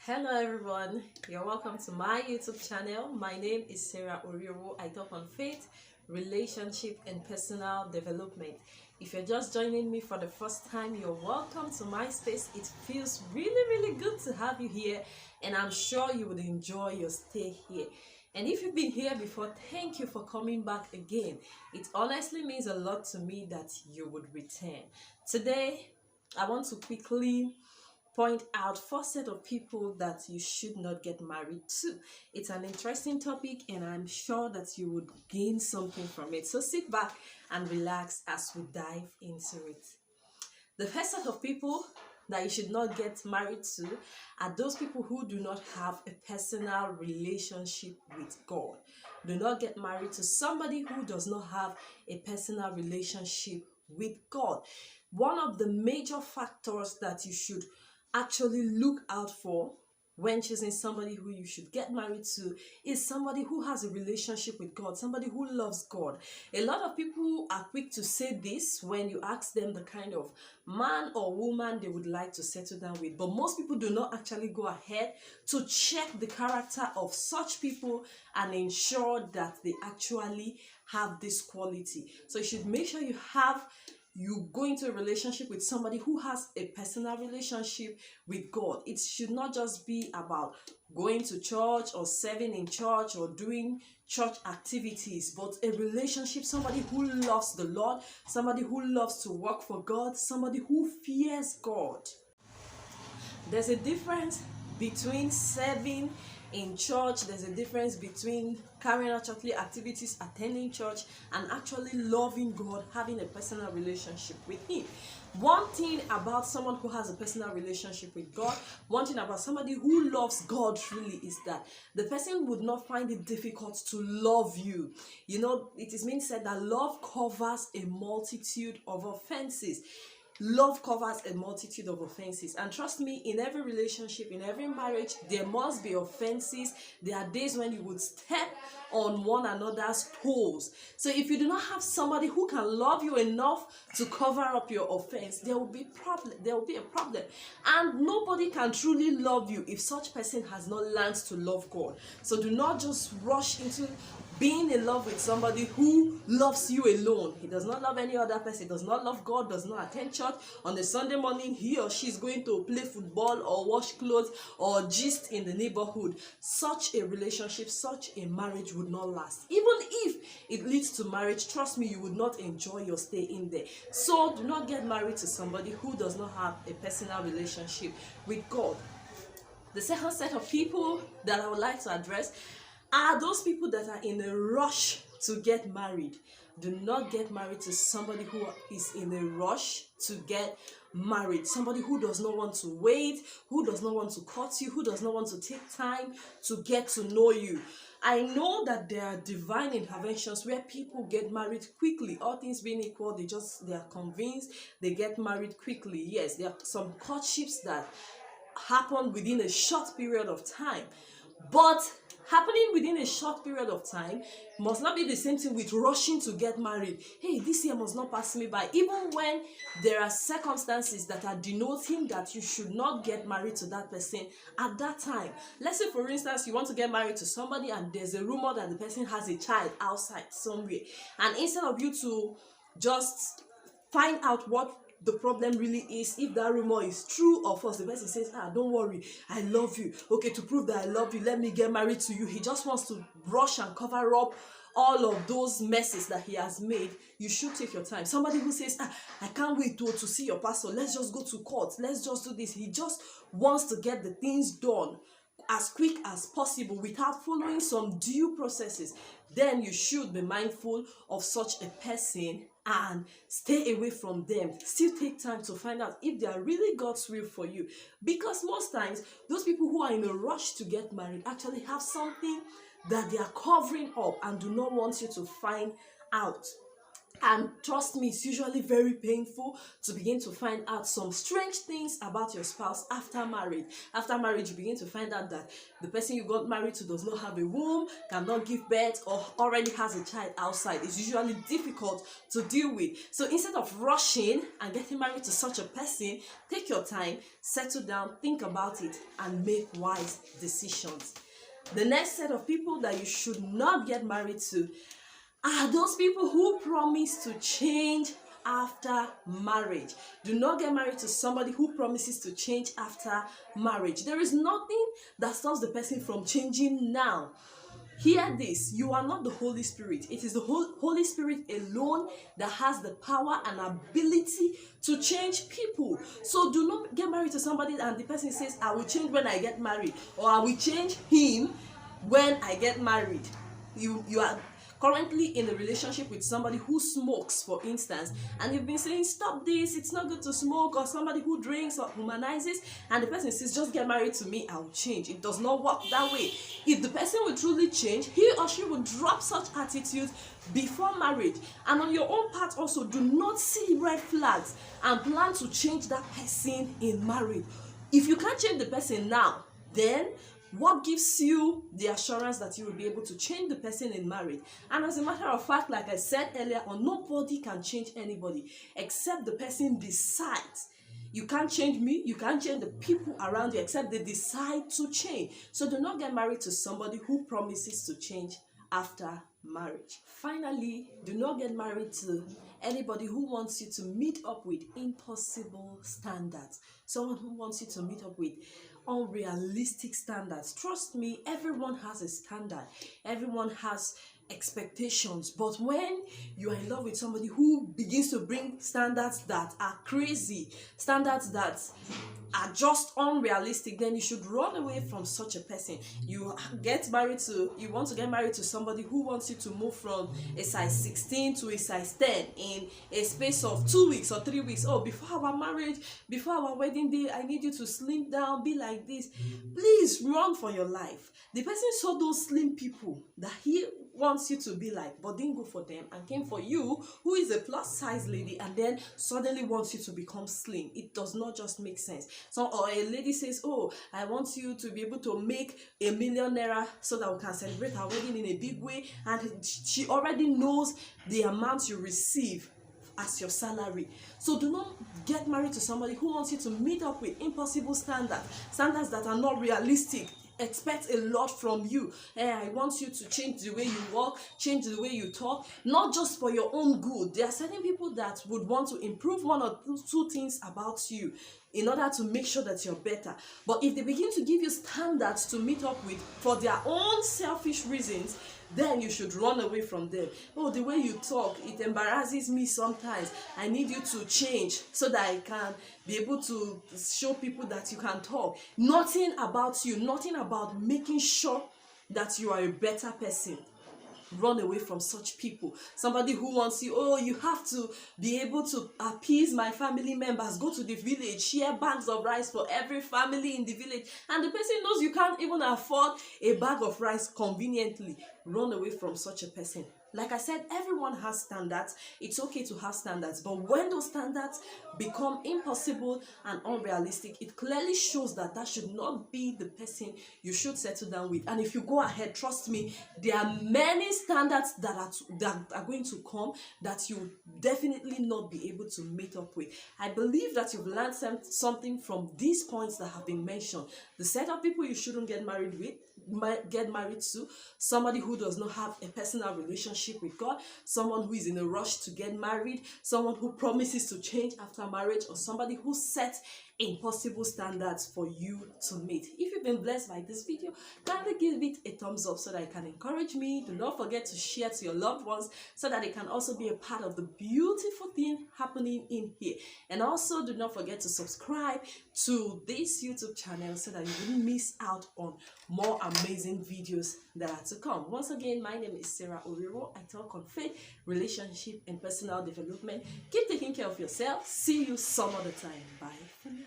Hello everyone, you're welcome to my YouTube channel. My name is Sarah Oriwo. I talk on faith, relationship and personal development. If you're just joining me for the first time, you're welcome to my space. It feels really good to have you here, and I'm sure you would enjoy your stay here. And if you've been here before, thank you for coming back again. It honestly means a lot to me that you would return. Today, I want to quickly point out four set of people that you should not get married to. It's an interesting topic and I'm sure that you would gain something from it. So sit back and relax as we dive into it. The first set of people that you should not get married to are those people who do not have a personal relationship with God. Do not get married to somebody who does not have a personal relationship with God. One of the major factors that you should actually look out for when choosing somebody who you should get married to is somebody who has a relationship with God, somebody who loves God. A lot of people are quick to say this when you ask them the kind of man or woman they would like to settle down with, but most people do not actually go ahead to check the character of such people and ensure that they actually have this quality. So you should make sure you go into a relationship with somebody who has a personal relationship with God. It should not just be about going to church or serving in church or doing church activities, but a relationship, somebody who loves the Lord, somebody who loves to work for God, somebody who fears God. There's a difference between serving in church, there's a difference between carrying out churchly activities, attending church, and actually loving God, having a personal relationship with Him. One thing about someone who has a personal relationship with God, one thing about somebody who loves God truly is that the person would not find it difficult to love you. You know, it is being said that love covers a multitude of offenses. Love covers a multitude of offenses, and trust me, in every relationship, in every marriage, there must be offenses. There are days when you would step on one another's toes. So if you do not have somebody who can love you enough to cover up your offense, there will be a problem, and nobody can truly love you if such person has not learned to love God. So do not just rush into being in love with somebody who loves you alone. He does not love any other person, does not love God, does not attend church. On a Sunday morning, he or she is going to play football or wash clothes or gist in the neighborhood. Such a relationship, such a marriage would not last. Even if it leads to marriage, trust me, you would not enjoy your stay in there. So do not get married to somebody who does not have a personal relationship with God. The second set of people that I would like to address are those people that are in a rush to get married. Do not get married to somebody who is in a rush to get married. Somebody who does not want to wait, who does not want to court you, who does not want to take time to get to know you. I know that there are divine interventions where people get married quickly. All things being equal, they are convinced they get married quickly. Yes, there are some courtships that happen within a short period of time, but happening within a short period of time must not be the same thing with rushing to get married. Hey, this year must not pass me by, even when there are circumstances that are denoting that you should not get married to that person at that time. Let's say, for instance, you want to get married to somebody and there's a rumor that the person has a child outside somewhere, and instead of you to just find out what the problem really is, if that rumor is true or false, the person says, don't worry, I love you. Okay, to prove that I love you, let me get married to you. He just wants to rush and cover up all of those messes that he has made. You should take your time. Somebody who says, I can't wait to see your pastor, let's just go to court, let's just do this. He just wants to get the things done as quick as possible without following some due processes. Then you should be mindful of such a person and stay away from them. Still take time to find out if they are really God's will for you, because most times those people who are in a rush to get married actually have something that they are covering up and do not want you to find out. And trust me, it's usually very painful to begin to find out some strange things about your spouse after marriage. After marriage, you begin to find out that the person you got married to does not have a womb, cannot give birth, or already has a child outside. It's usually difficult to deal with. So instead of rushing and getting married to such a person, take your time, settle down, think about it, and make wise decisions. The next set of people that you should not get married to are those people who promise to change after marriage. Do not get married to somebody who promises to change after marriage. There is nothing that stops the person from changing now. Hear this, you are not the Holy Spirit. It is the Holy Spirit alone that has the power and ability to change people. So do not get married to somebody and the person says, I will change when I get married, or I will change him when I get married. You are currently in a relationship with somebody who smokes, for instance, and you've been saying, stop this, it's not good to smoke, or somebody who drinks or humanizes, and the person says, just get married to me, I'll change. It does not work that way. If the person will truly change, he or she will drop such attitudes before marriage. And on your own part also, do not see red flags and plan to change that person in marriage. If you can't change the person now, then what gives you the assurance that you will be able to change the person in marriage? And as a matter of fact, like I said earlier on, nobody can change anybody except the person decides. You can't change me, you can't change the people around you except they decide to change. So do not get married to somebody who promises to change after marriage. Finally, do not get married to anybody who wants you to meet up with impossible standards. Someone who wants you to meet up with unrealistic standards. Trust me, everyone has a standard. Everyone has expectations. But when you are in love with somebody who begins to bring standards that are crazy, standards that are just unrealistic, then you should run away from such a person. You want to get married to somebody who wants you to move from a size 16 to a size 10 in a space of 2 weeks or 3 weeks. Oh, before our marriage, before our wedding day, I need you to slim down, be like this. Please run for your life. The person saw those slim people that he wants you to be like, but didn't go for them and came for you, who is a plus size lady, and then suddenly wants you to become slim. It does not just make sense. So, or a lady says, oh, I want you to be able to make $1 million so that we can celebrate our wedding in a big way, and she already knows the amount you receive as your salary. So do not get married to somebody who wants you to meet up with impossible standards that are not realistic. Expect a lot from you. I want you to change the way you walk, change the way you talk, not just for your own good. There are certain people that would want to improve one or two things about you in order to make sure that you're better. But if they begin to give you standards to meet up with for their own selfish reasons, then you should run away from them. Oh, the way you talk, it embarrasses me sometimes. I need you to change so that I can be able to show people that you can talk. Nothing about you, nothing about making sure that you are a better person. Run away from such people. Somebody who wants you, oh, you have to be able to appease my family members, go to the village, share bags of rice for every family in the village, and the person knows you can't even afford a bag of rice conveniently. Run away from such a person. Like I said, everyone has standards. It's okay to have standards, but when those standards become impossible and unrealistic, it clearly shows that that should not be the person you should settle down with. And if you go ahead, trust me, there are many standards that are going to come that you definitely not be able to meet up with. I believe that you've learned something from these points that have been mentioned. The set of people you shouldn't get married to, somebody who does not have a personal relationship with God, someone who is in a rush to get married, someone who promises to change after marriage, or somebody who sets impossible standards for you to meet. If you've been blessed by this video, kindly give it a thumbs up so that it can encourage me. Do not forget to share to your loved ones so that they can also be a part of the beautiful thing happening in here. And also do not forget to subscribe to this YouTube channel so that you wouldn't miss out on more amazing videos that are to come. Once again, my name is Sarah Oriro. I talk on faith, relationship, and personal development. Keep taking care of yourself. See you some other time. Bye for now.